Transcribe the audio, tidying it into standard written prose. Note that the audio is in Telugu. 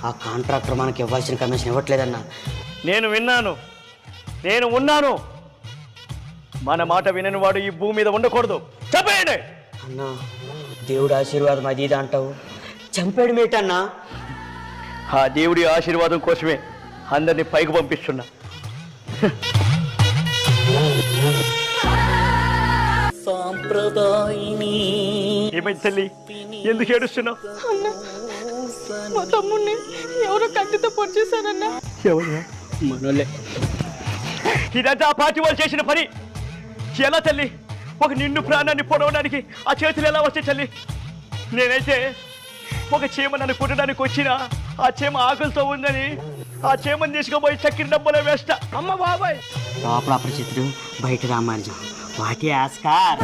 ఆ కాంట్రాక్టర్ మనకి ఇవ్వాల్సిన కమిషన్ ఇవ్వట్లేదన్నా. నేను విన్నాను, నేను ఉన్నాను. మన మాట వినని వాడు ఈ భూమి మీద ఉండకూడదు. చెప్పేయండి. అన్నా దేవుడి ఆశీర్వాదం అది ఇది అంటావు, చంపాడు మేటన్నా. ఆ దేవుడి ఆశీర్వాదం కోసమే అందరినీ పైకి పంపిస్తున్నా. ఏమైంది తల్లి, ఎందుకు ఏడుస్తున్నావు? మా తమ్ముడిని ఎవరో కత్తితో పొడిచేశారన్నా. ఎవరు? మనోళ్ళే. ఇదంతా ఆ పార్టీ వాళ్ళు చేసిన పని. ఎలా తల్లి, ఒక నిండు ప్రాణాన్ని పొడవడానికి ఆ చేతులు ఎలా వచ్చాయి తల్లి? నేనైతే ఒక చీమ నన్ను కుట్టడానికి వచ్చినా ఆ చీమ ఆకలితో ఉందని ఆ చీమని తీసుకుపోయి చక్కెర డబ్బులో వేస్తా. అమ్మ బాబాయ్. లోపల అపరిచితుడు, బయట రామానుజం. వాటి ఆస్కార్.